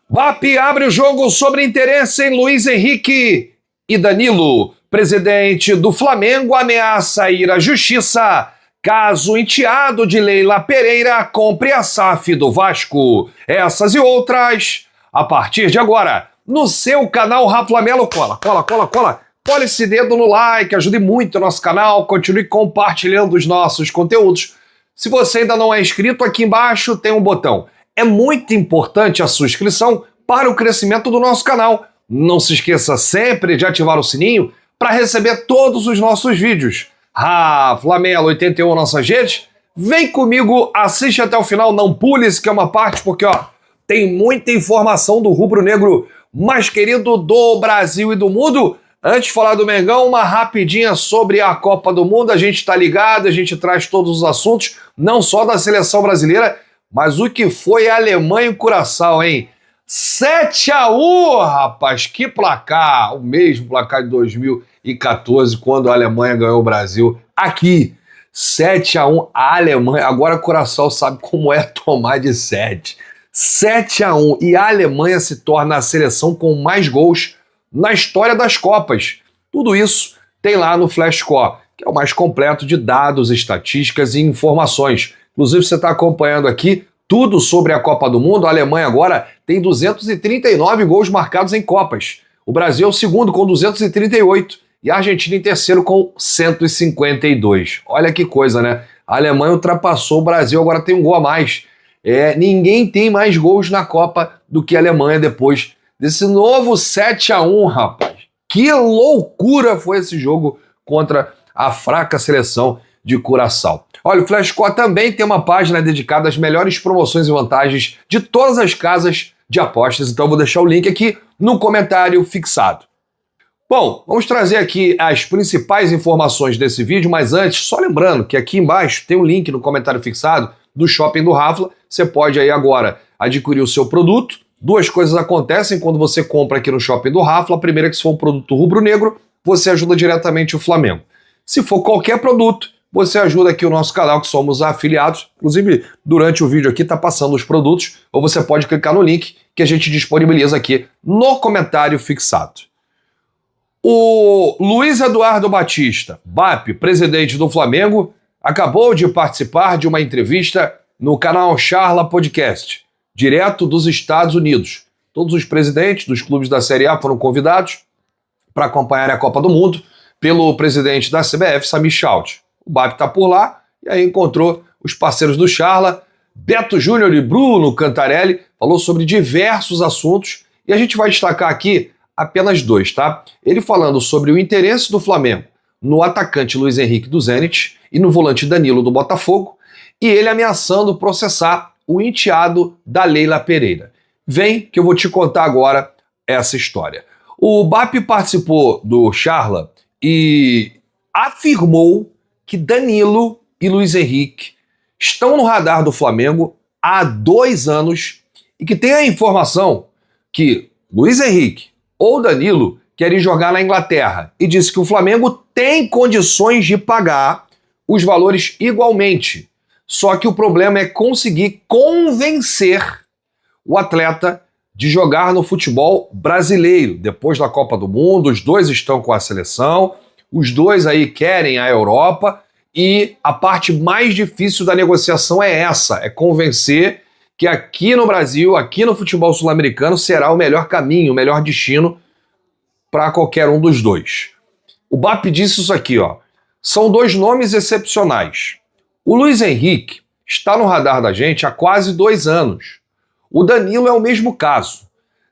BAP abre o jogo sobre interesse em Luiz Henrique e Danilo. Presidente do Flamengo ameaça ir à justiça caso o enteado de Leila Pereira compre a SAF do Vasco. Essas e outras a partir de agora no seu canal Rafa Melo. Cola esse dedo no like, ajude muito o nosso canal, continue compartilhando os nossos conteúdos. Se você ainda não é inscrito, aqui embaixo tem um botão. É muito importante a sua inscrição para o crescimento do nosso canal. Não se esqueça sempre de ativar o sininho para receber todos os nossos vídeos. Rafa Melo 81 nossas redes. Vem comigo, assiste até o final, não pule isso que é uma parte, porque tem muita informação do rubro-negro mais querido do Brasil e do mundo. Antes de falar do Mengão, uma rapidinha sobre a Copa do Mundo. A gente está ligado, a gente traz todos os assuntos, não só da seleção brasileira, mas o que foi a Alemanha e Curaçao, hein? 7-1, rapaz, que placar! O mesmo placar de 2014, quando a Alemanha ganhou o Brasil. Aqui, 7-1, a Alemanha. Agora Curaçao sabe como é tomar de 7. 7-1, e a Alemanha se torna a seleção com mais gols na história das Copas. Tudo isso tem lá no Flashscore, que é o mais completo de dados, estatísticas e informações. Inclusive, você está acompanhando aqui tudo sobre a Copa do Mundo. A Alemanha agora tem 239 gols marcados em Copas. O Brasil é o segundo com 238 e a Argentina em terceiro com 152. Olha que coisa, né? A Alemanha ultrapassou o Brasil, agora tem um gol a mais. Ninguém tem mais gols na Copa do que a Alemanha depois desse novo 7-1, rapaz. Que loucura foi esse jogo contra a fraca seleção de Curaçao. Olha, o Flashscore também tem uma página dedicada às melhores promoções e vantagens de todas as casas de apostas, então eu vou deixar o link aqui no comentário fixado. Bom, vamos trazer aqui as principais informações desse vídeo, mas antes, só lembrando que aqui embaixo tem um link no comentário fixado do Shopping do Rafa. Você pode aí agora adquirir o seu produto. Duas coisas acontecem quando você compra aqui no Shopping do Rafa. A primeira é que se for um produto rubro-negro, você ajuda diretamente o Flamengo. Se for qualquer produto, você ajuda aqui o nosso canal, que somos afiliados. Inclusive, durante o vídeo aqui está passando os produtos, ou você pode clicar no link que a gente disponibiliza aqui no comentário fixado. O Luiz Eduardo Batista, BAP, presidente do Flamengo, acabou de participar de uma entrevista no canal Charla Podcast, direto dos Estados Unidos. Todos os presidentes dos clubes da Série A foram convidados para acompanhar a Copa do Mundo pelo presidente da CBF, Samir Chaud. O BAP está por lá e aí encontrou os parceiros do Charla, Beto Júnior e Bruno Cantarelli, falou sobre diversos assuntos e a gente vai destacar aqui apenas dois, tá? Ele falando sobre o interesse do Flamengo no atacante Luiz Henrique do Zenit e no volante Danilo do Botafogo, e ele ameaçando processar o enteado da Leila Pereira. Vem que eu vou te contar agora essa história. O BAP participou do Charla e afirmou que Danilo e Luiz Henrique estão no radar do Flamengo há 2 anos e que tem a informação que Luiz Henrique ou Danilo querem jogar na Inglaterra e disse que o Flamengo tem condições de pagar os valores igualmente. Só que o problema é conseguir convencer o atleta de jogar no futebol brasileiro. Depois da Copa do Mundo, os dois estão com a seleção, os dois aí querem a Europa e a parte mais difícil da negociação é essa, é convencer que aqui no Brasil, aqui no futebol sul-americano, será o melhor caminho, o melhor destino para qualquer um dos dois. O BAP disse isso aqui, são 2 nomes excepcionais. O Luiz Henrique está no radar da gente há quase 2 anos. O Danilo é o mesmo caso.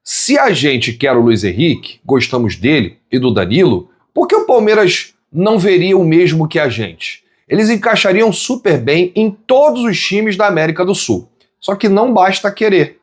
Se a gente quer o Luiz Henrique, gostamos dele e do Danilo, por que o Palmeiras não veria o mesmo que a gente? Eles encaixariam super bem em todos os times da América do Sul. Só que não basta querer.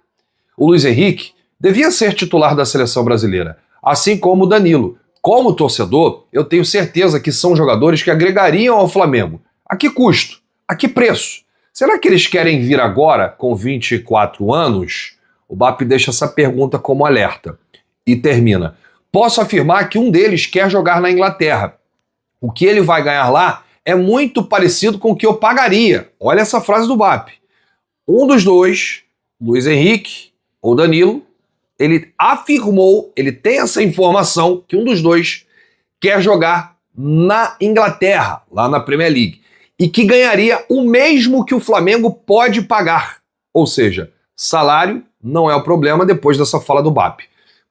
O Luiz Henrique devia ser titular da seleção brasileira, assim como o Danilo. Como torcedor, eu tenho certeza que são jogadores que agregariam ao Flamengo. A que custo? A que preço? Será que eles querem vir agora com 24 anos? O BAP deixa essa pergunta como alerta. E termina. Posso afirmar que um deles quer jogar na Inglaterra. O que ele vai ganhar lá é muito parecido com o que eu pagaria. Olha essa frase do BAP. Um dos dois, Luiz Henrique ou Danilo, ele afirmou, ele tem essa informação que um dos dois quer jogar na Inglaterra, lá na Premier League, e que ganharia o mesmo que o Flamengo pode pagar. Ou seja, salário não é o problema depois dessa fala do BAP.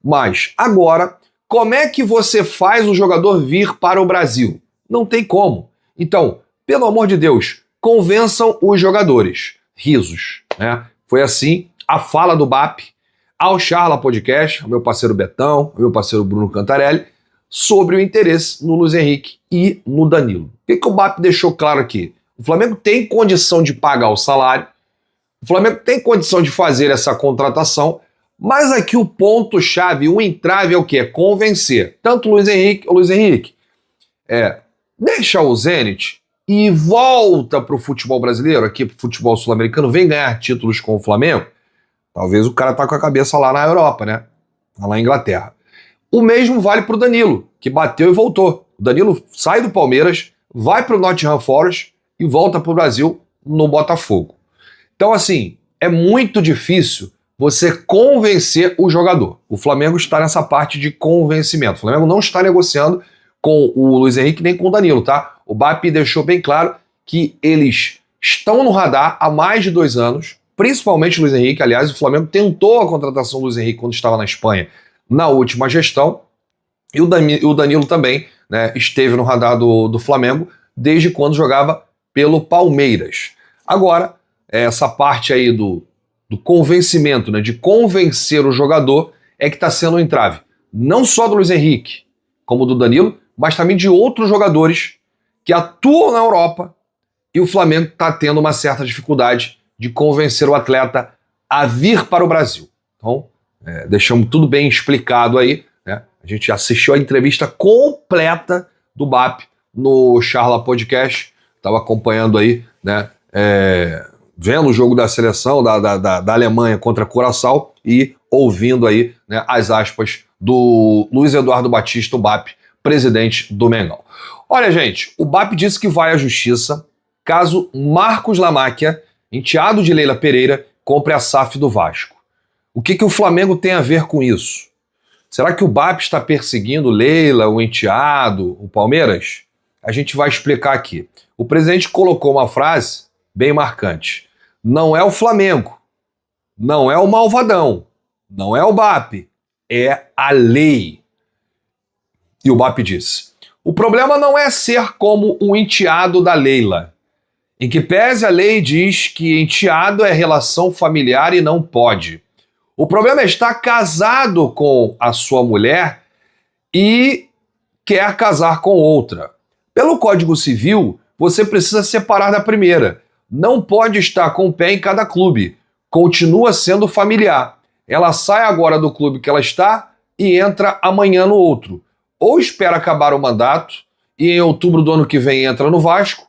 Mas agora, como é que você faz o jogador vir para o Brasil? Não tem como. Então, pelo amor de Deus, convençam os jogadores. Risos, né? Foi assim a fala do BAP ao Charla Podcast, ao meu parceiro Betão, ao meu parceiro Bruno Cantarelli, sobre o interesse no Luiz Henrique e no Danilo. O que o BAP deixou claro aqui? O Flamengo tem condição de pagar o salário, o Flamengo tem condição de fazer essa contratação, mas aqui o ponto-chave, o entrave é o quê? É convencer tanto o Luiz Henrique, deixa o Zenit e volta para o futebol brasileiro, aqui para o futebol sul-americano, vem ganhar títulos com o Flamengo. Talvez o cara tá com a cabeça lá na Europa, né? Lá na Inglaterra. O mesmo vale para o Danilo, que bateu e voltou. O Danilo sai do Palmeiras, vai para o Nottingham Forest e volta para o Brasil no Botafogo. Então, assim, é muito difícil você convencer o jogador. O Flamengo está nessa parte de convencimento. O Flamengo não está negociando com o Luiz Henrique nem com o Danilo, tá? O BAP deixou bem claro que eles estão no radar há mais de 2 anos, principalmente o Luiz Henrique. Aliás, o Flamengo tentou a contratação do Luiz Henrique quando estava na Espanha, na última gestão, e o Danilo também, né, esteve no radar do Flamengo desde quando jogava pelo Palmeiras. Agora, essa parte aí do convencimento, né, de convencer o jogador, é que está sendo um entrave. Não só do Luiz Henrique, como do Danilo, mas também de outros jogadores que atuam na Europa, e o Flamengo está tendo uma certa dificuldade de convencer o atleta a vir para o Brasil. Então, deixamos tudo bem explicado aí, né? A gente assistiu a entrevista completa do BAP no Charla Podcast, estava acompanhando aí, né? Vendo o jogo da seleção da Alemanha contra a Curaçao e ouvindo aí, né, as aspas do Luiz Eduardo Batista, o BAP, presidente do Mengão. Olha, gente, o BAP disse que vai à justiça caso Marcos Lamáquia, enteado de Leila Pereira, compre a SAF do Vasco. O que o Flamengo tem a ver com isso? Será que o BAP está perseguindo Leila, o enteado, o Palmeiras? A gente vai explicar aqui. O presidente colocou uma frase bem marcante. Não é o Flamengo, não é o malvadão, não é o BAP, é a lei. E o BAP disse: o problema não é ser como um enteado da Leila, em que pese a lei diz que enteado é relação familiar e não pode. O problema é estar casado com a sua mulher e quer casar com outra. Pelo Código Civil, você precisa separar da primeira. Não pode estar com o pé em cada clube. Continua sendo familiar. Ela sai agora do clube que ela está e entra amanhã no outro. Ou espera acabar o mandato e em outubro do ano que vem entra no Vasco.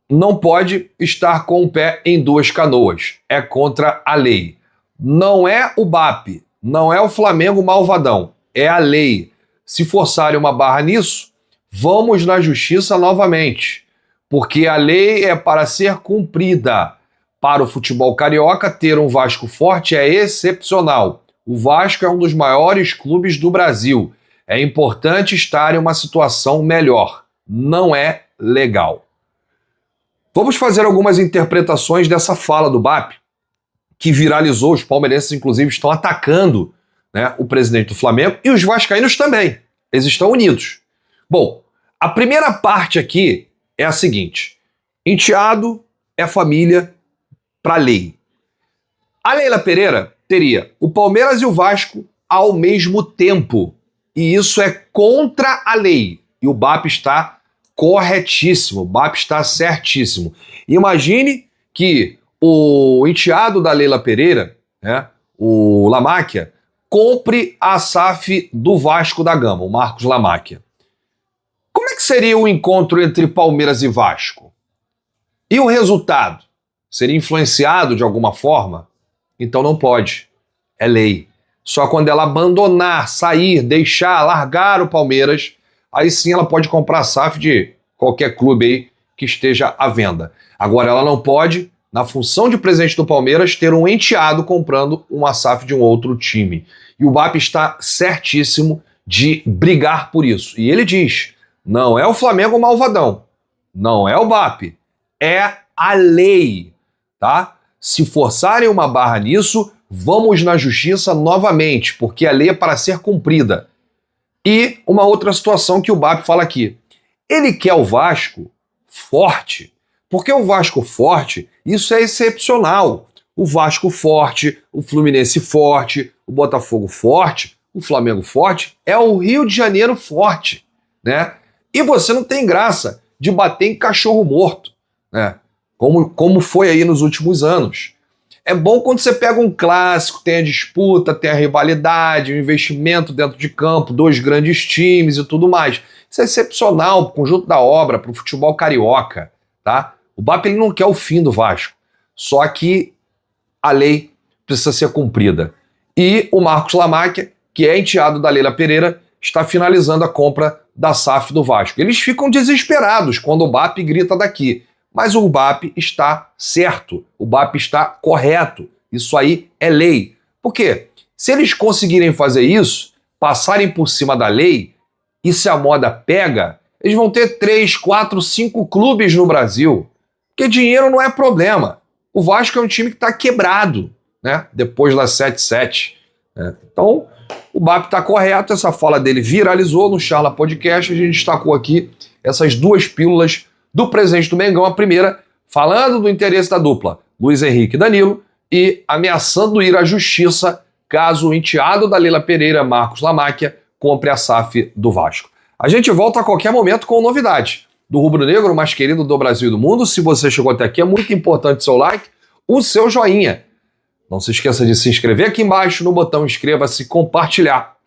Não pode estar com o pé em 2 canoas. É contra a lei. Não é o BAP, não é o Flamengo malvadão, é a lei. Se forçarem uma barra nisso, vamos na justiça novamente, porque a lei é para ser cumprida. Para o futebol carioca, ter um Vasco forte é excepcional. O Vasco é um dos maiores clubes do Brasil. É importante estar em uma situação melhor. Não é legal. Vamos fazer algumas interpretações dessa fala do BAP, que viralizou. Os palmeirenses, inclusive, estão atacando, né, o presidente do Flamengo, e os vascaínos também. Eles estão unidos. Bom, a primeira parte aqui é a seguinte: enteado é família para a lei. A Leila Pereira teria o Palmeiras e o Vasco ao mesmo tempo, e isso é contra a lei. E o BAP está corretíssimo, o BAP está certíssimo. Imagine que o enteado da Leila Pereira, né, o Lamáquia, compre a SAF do Vasco da Gama, o Marcos Lamáquia. Como é que seria o encontro entre Palmeiras e Vasco? E o resultado? Seria influenciado de alguma forma? Então não pode. É lei. Só quando ela abandonar, sair, deixar, largar o Palmeiras, aí sim ela pode comprar a SAF de qualquer clube aí que esteja à venda. Agora ela não pode na função de presidente do Palmeiras, ter um enteado comprando uma SAF de um outro time. E o BAP está certíssimo de brigar por isso. E ele diz, não é o Flamengo malvadão, não é o BAP, é a lei, tá? Se forçarem uma barra nisso, vamos na justiça novamente, porque a lei é para ser cumprida. E uma outra situação que o BAP fala aqui. Ele quer o Vasco forte, porque o Vasco forte, isso é excepcional. O Vasco forte, o Fluminense forte, o Botafogo forte, o Flamengo forte, é o Rio de Janeiro forte, né? E você não tem graça de bater em cachorro morto, né? Como foi aí nos últimos anos. É bom quando você pega um clássico, tem a disputa, tem a rivalidade, o investimento dentro de campo, dois grandes times e tudo mais. Isso é excepcional para o conjunto da obra, para o futebol carioca, tá? O BAP ele não quer o fim do Vasco, só que a lei precisa ser cumprida. E o Marcos Lamáquia, que é enteado da Leila Pereira, está finalizando a compra da SAF do Vasco. Eles ficam desesperados quando o BAP grita daqui. Mas o BAP está certo, o BAP está correto. Isso aí é lei. Por quê? Se eles conseguirem fazer isso, passarem por cima da lei, e se a moda pega, eles vão ter 3, 4, 5 clubes no Brasil. Porque dinheiro não é problema. O Vasco é um time que está quebrado, né? Depois da 7-7. Né? Então, o BAP está correto, essa fala dele viralizou no Charla Podcast, a gente destacou aqui essas duas pílulas do presidente do Mengão, a primeira falando do interesse da dupla Luiz Henrique e Danilo e ameaçando ir à justiça caso o enteado da Leila Pereira, Marcos Lamáquia, compre a SAF do Vasco. A gente volta a qualquer momento com novidade do rubro-negro mais querido do Brasil e do mundo. Se você chegou até aqui, é muito importante o seu like, o seu joinha. Não se esqueça de se inscrever aqui embaixo no botão inscreva-se e compartilhar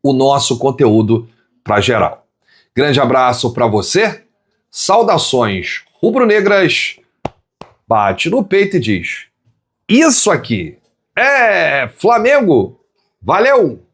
o nosso conteúdo para geral. Grande abraço para você. Saudações rubro-negras, bate no peito e diz: isso aqui é Flamengo. Valeu!